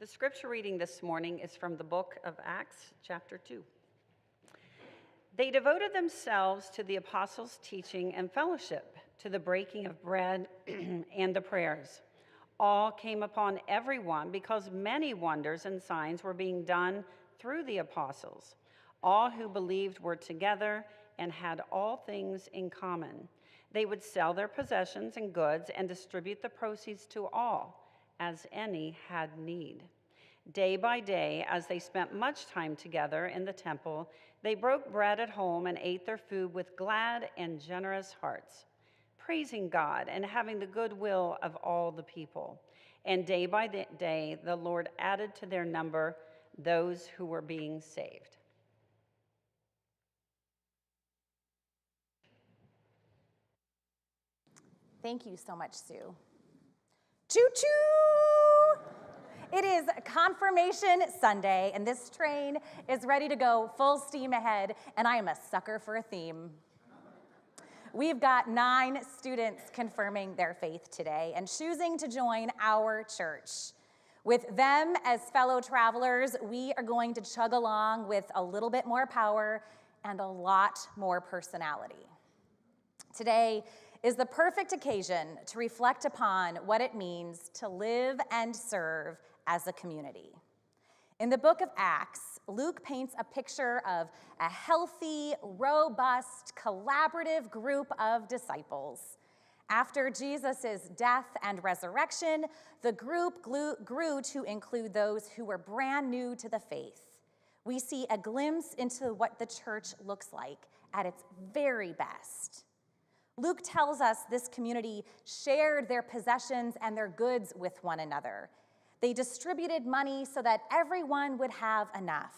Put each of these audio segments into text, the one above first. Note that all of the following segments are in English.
The scripture reading this morning is from the book of Acts, chapter 2. They devoted themselves to the apostles' teaching and fellowship, to the breaking of bread and the prayers. Awe came upon everyone because many wonders and signs were being done through the apostles. All who believed were together and had all things in common. They would sell their possessions and goods and distribute the proceeds to all, as any had need. Day by day, as they spent much time together in the temple, they broke bread at home and ate their food with glad and generous hearts, praising God and having the goodwill of all the people. And day by day, the Lord added to their number those who were being saved. Thank you so much, Sue. Choo-choo! It is Confirmation Sunday, and this train is ready to go full steam ahead, and I am a sucker for a theme. We've got 9 students confirming their faith today and choosing to join our church. With them as fellow travelers, we are going to chug along with a little bit more power and a lot more personality. Today is the perfect occasion to reflect upon what it means to live and serve as a community. In the book of Acts, Luke paints a picture of a healthy, robust, collaborative group of disciples. After Jesus' death and resurrection, the group grew to include those who were brand new to the faith. We see a glimpse into what the church looks like at its very best. Luke tells us this community shared their possessions and their goods with one another. They distributed money so that everyone would have enough.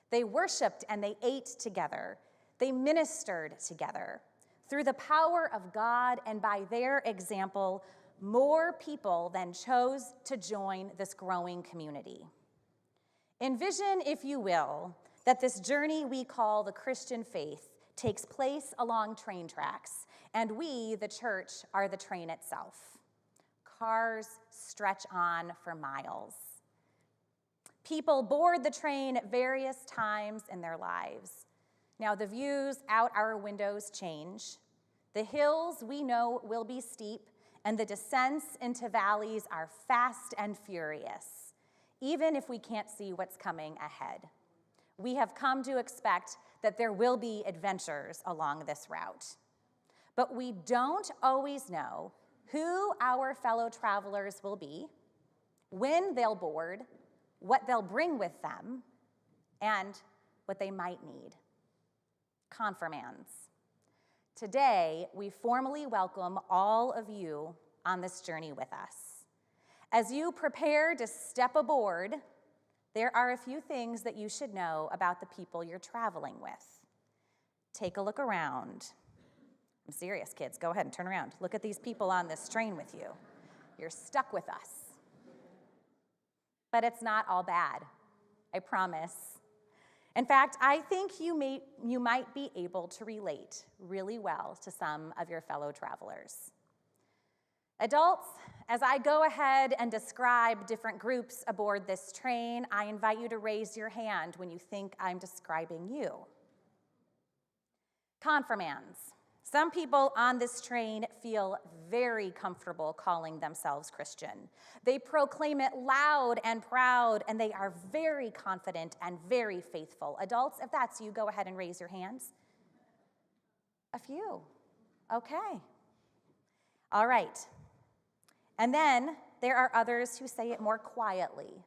They worshiped and they ate together. They ministered together. Through the power of God and by their example, more people then chose to join this growing community. Envision, if you will, that this journey we call the Christian faith takes place along train tracks, and we, the church, are the train itself. Cars stretch on for miles. People board the train at various times in their lives. Now, the views out our windows change. The hills we know will be steep, and the descents into valleys are fast and furious, even if we can't see what's coming ahead. We have come to expect that there will be adventures along this route. But we don't always know who our fellow travelers will be, when they'll board, what they'll bring with them, and what they might need. Confirmands. Today, we formally welcome all of you on this journey with us. As you prepare to step aboard, there are a few things that you should know about the people you're traveling with. Take a look around. I'm serious, kids. Go ahead and turn around. Look at these people on this train with you. You're stuck with us. But it's not all bad, I promise. In fact, I think you might be able to relate really well to some of your fellow travelers. Adults, as I go ahead and describe different groups aboard this train, I invite you to raise your hand when you think I'm describing you. Confirmands. Some people on this train feel very comfortable calling themselves Christian. They proclaim it loud and proud, and they are very confident and very faithful. Adults, if that's you, go ahead and raise your hands. A few. Okay. All right. And then there are others who say it more quietly,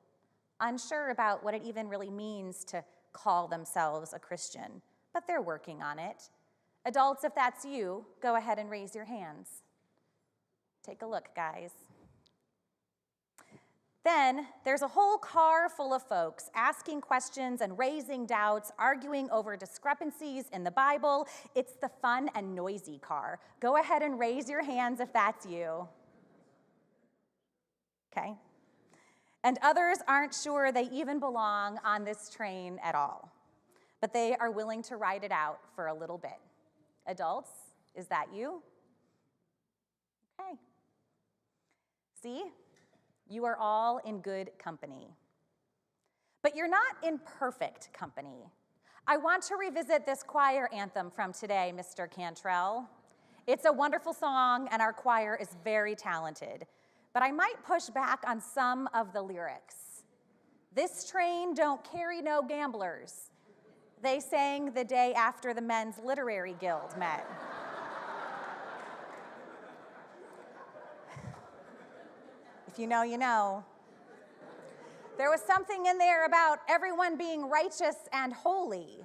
unsure about what it even really means to call themselves a Christian, but they're working on it. Adults, if that's you, go ahead and raise your hands. Take a look, guys. Then there's a whole car full of folks asking questions and raising doubts, arguing over discrepancies in the Bible. It's the fun and noisy car. Go ahead and raise your hands if that's you. Okay. And others aren't sure they even belong on this train at all, but they are willing to ride it out for a little bit. Adults, is that you? Okay. See, you are all in good company. But you're not in perfect company. I want to revisit this choir anthem from today, Mr. Cantrell. It's a wonderful song, and our choir is very talented. But I might push back on some of the lyrics. This train don't carry no gamblers. They sang the day after the Men's Literary Guild met. If you know, you know. There was something in there about everyone being righteous and holy.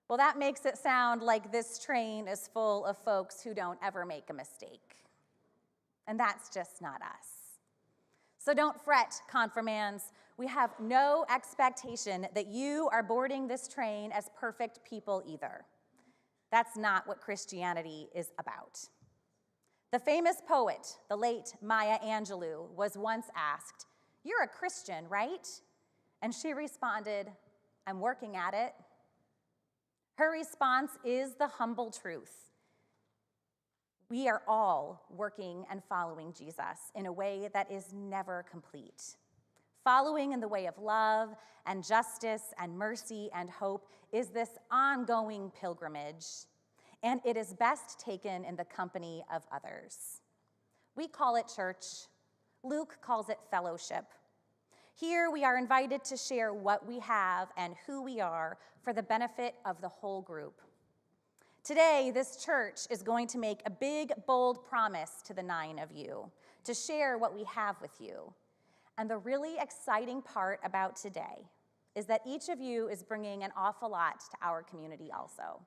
Well, that makes it sound like this train is full of folks who don't ever make a mistake. And that's just not us. So don't fret, confirmands. We have no expectation that you are boarding this train as perfect people either. That's not what Christianity is about. The famous poet, the late Maya Angelou, was once asked, "You're a Christian, right?" And she responded, "I'm working at it." Her response is the humble truth. We are all working and following Jesus in a way that is never complete. Following in the way of love and justice and mercy and hope is this ongoing pilgrimage, and it is best taken in the company of others. We call it church. Luke calls it fellowship. Here we are invited to share what we have and who we are for the benefit of the whole group. Today, this church is going to make a big, bold promise to the 9 of you to share what we have with you. And the really exciting part about today is that each of you is bringing an awful lot to our community also.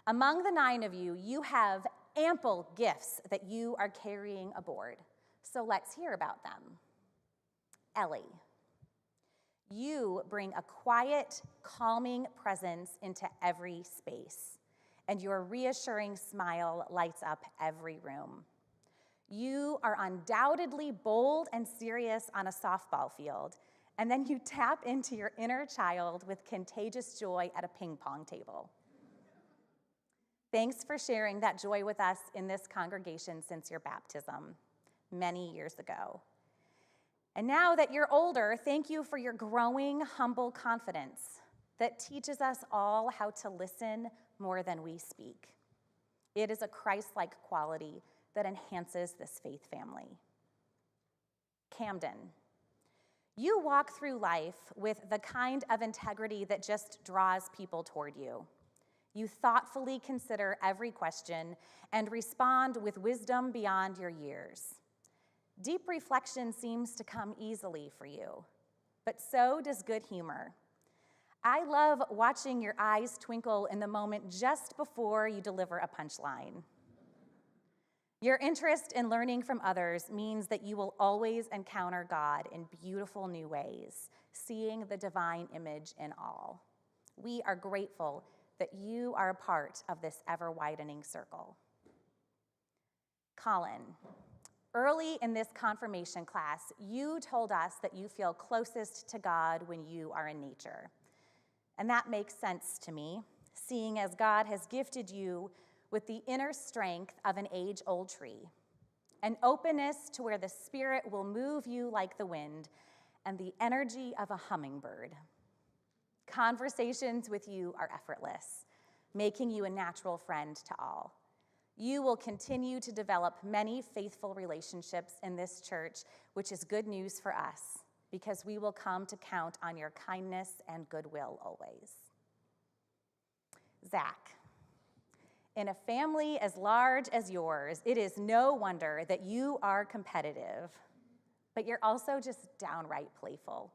Among the 9 of you, you have ample gifts that you are carrying aboard. So let's hear about them. Ellie, you bring a quiet, calming presence into every space, and your reassuring smile lights up every room. You are undoubtedly bold and serious on a softball field, and then you tap into your inner child with contagious joy at a ping pong table. Thanks for sharing that joy with us in this congregation since your baptism many years ago. And now that you're older, thank you for your growing, humble confidence that teaches us all how to listen more than we speak. It is a Christ-like quality that enhances this faith family. Camden, you walk through life with the kind of integrity that just draws people toward you. You thoughtfully consider every question and respond with wisdom beyond your years. Deep reflection seems to come easily for you, but so does good humor. I love watching your eyes twinkle in the moment just before you deliver a punchline. Your interest in learning from others means that you will always encounter God in beautiful new ways, seeing the divine image in all. We are grateful that you are a part of this ever-widening circle. Colin, early in this confirmation class, you told us that you feel closest to God when you are in nature. And that makes sense to me, seeing as God has gifted you with the inner strength of an age-old tree, an openness to where the Spirit will move you like the wind, and the energy of a hummingbird. Conversations with you are effortless, making you a natural friend to all. You will continue to develop many faithful relationships in this church, which is good news for us, because we will come to count on your kindness and goodwill always. Zach, in a family as large as yours, it is no wonder that you are competitive, but you're also just downright playful.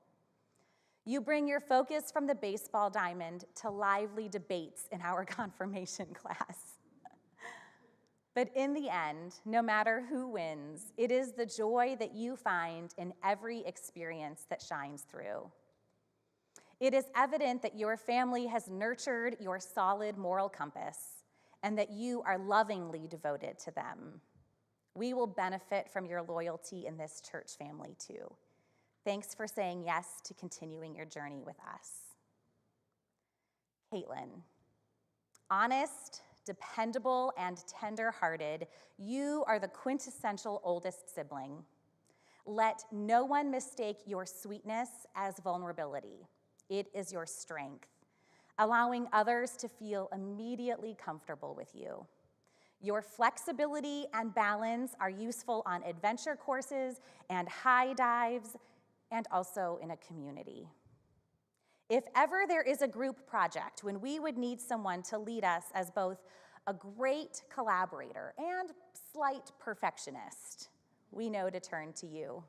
You bring your focus from the baseball diamond to lively debates in our confirmation class. But in the end, no matter who wins, it is the joy that you find in every experience that shines through. It is evident that your family has nurtured your solid moral compass and that you are lovingly devoted to them. We will benefit from your loyalty in this church family too. Thanks for saying yes to continuing your journey with us. Caitlin, honest, dependable, and tender-hearted, you are the quintessential oldest sibling. Let no one mistake your sweetness as vulnerability. It is your strength, allowing others to feel immediately comfortable with you. Your flexibility and balance are useful on adventure courses and high dives, and also in a community. If ever there is a group project when we would need someone to lead us as both a great collaborator and slight perfectionist, we know to turn to you.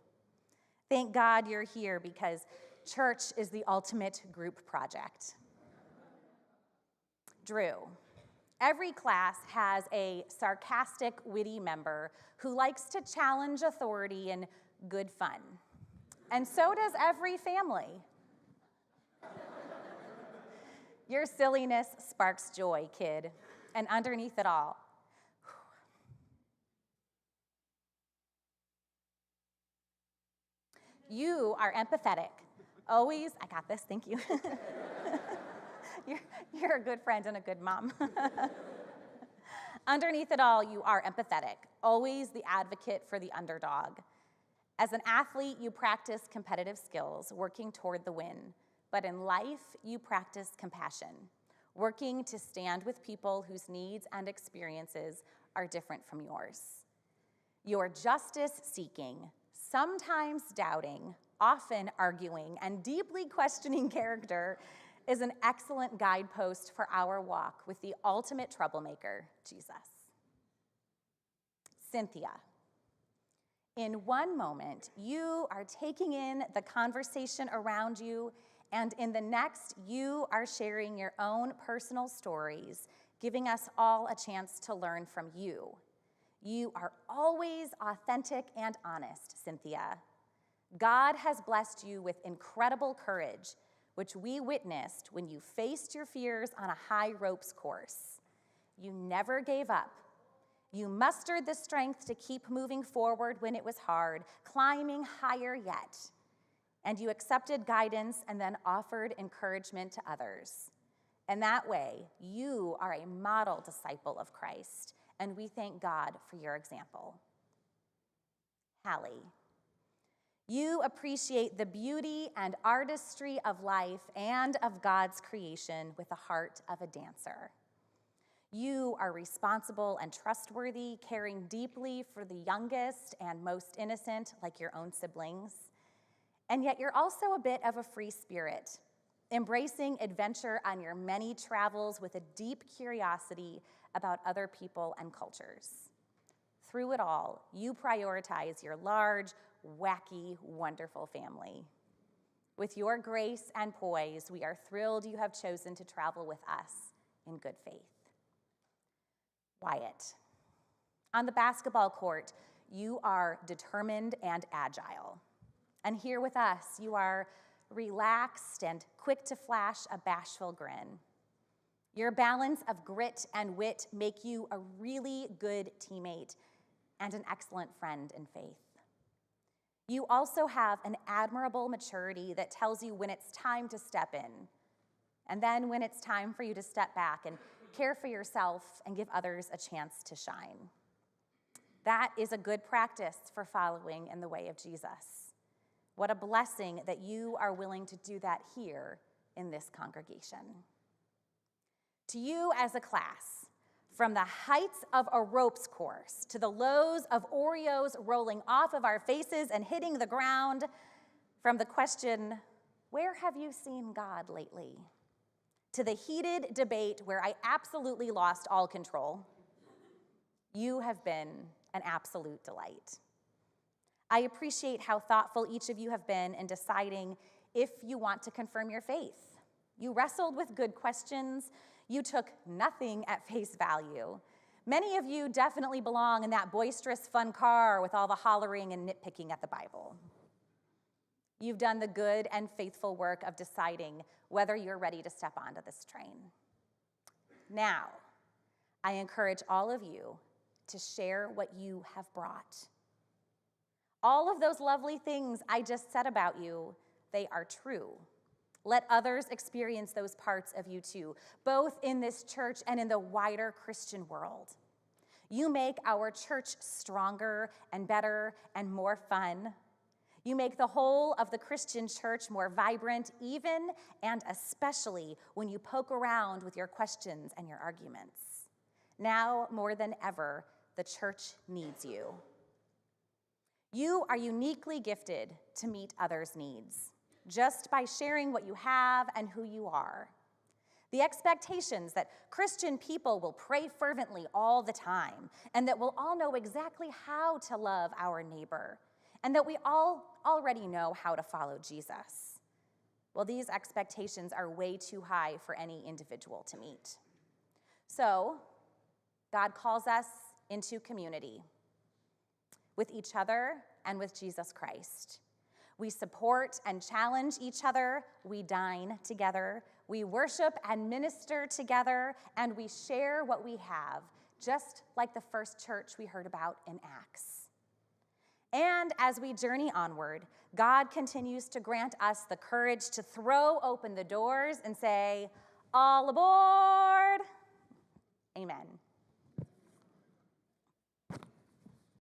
Thank God you're here, because church is the ultimate group project. Drew. Every class has a sarcastic, witty member who likes to challenge authority in good fun. And so does every family. Your silliness sparks joy, kid, and underneath it all, you are empathetic. Always, I got this, thank you. You're a good friend and a good mom. Underneath it all, you are empathetic, always the advocate for the underdog. As an athlete, you practice competitive skills, working toward the win. But in life, you practice compassion, working to stand with people whose needs and experiences are different from yours. Your justice-seeking, sometimes doubting, often arguing, and deeply questioning character is an excellent guidepost for our walk with the ultimate troublemaker, Jesus. Cynthia. In one moment, you are taking in the conversation around you, and in the next, you are sharing your own personal stories, giving us all a chance to learn from you. You are always authentic and honest, Cynthia. God has blessed you with incredible courage, which we witnessed when you faced your fears on a high ropes course. You never gave up. You mustered the strength to keep moving forward when it was hard, climbing higher yet. And you accepted guidance and then offered encouragement to others. And that way, you are a model disciple of Christ, and we thank God for your example. Hallie. You appreciate the beauty and artistry of life and of God's creation with the heart of a dancer. You are responsible and trustworthy, caring deeply for the youngest and most innocent, like your own siblings. And yet you're also a bit of a free spirit, embracing adventure on your many travels with a deep curiosity about other people and cultures. Through it all, you prioritize your large, wacky, wonderful family. With your grace and poise, we are thrilled you have chosen to travel with us in good faith. Wyatt. On the basketball court, you are determined and agile. And here with us, you are relaxed and quick to flash a bashful grin. Your balance of grit and wit make you a really good teammate and an excellent friend in faith. You also have an admirable maturity that tells you when it's time to step in, and then when it's time for you to step back and care for yourself and give others a chance to shine. That is a good practice for following in the way of Jesus. What a blessing that you are willing to do that here in this congregation. To you as a class, from the heights of a ropes course to the lows of Oreos rolling off of our faces and hitting the ground, from the question, where have you seen God lately? To the heated debate where I absolutely lost all control, you have been an absolute delight. I appreciate how thoughtful each of you have been in deciding if you want to confirm your faith. You wrestled with good questions. You took nothing at face value. Many of you definitely belong in that boisterous, fun car with all the hollering and nitpicking at the Bible. You've done the good and faithful work of deciding whether you're ready to step onto this train. Now, I encourage all of you to share what you have brought. All of those lovely things I just said about you, they are true. Let others experience those parts of you too, both in this church and in the wider Christian world. You make our church stronger and better and more fun. You make the whole of the Christian church more vibrant, even and especially when you poke around with your questions and your arguments. Now, more than ever, the church needs you. You are uniquely gifted to meet others' needs, just by sharing what you have and who you are. The expectations that Christian people will pray fervently all the time, and that we'll all know exactly how to love our neighbor, and that we all already know how to follow Jesus. Well, these expectations are way too high for any individual to meet. So, God calls us into community with each other and with Jesus Christ. We support and challenge each other, we dine together, we worship and minister together, and we share what we have, just like the first church we heard about in Acts. And as we journey onward, God continues to grant us the courage to throw open the doors and say, "All aboard!"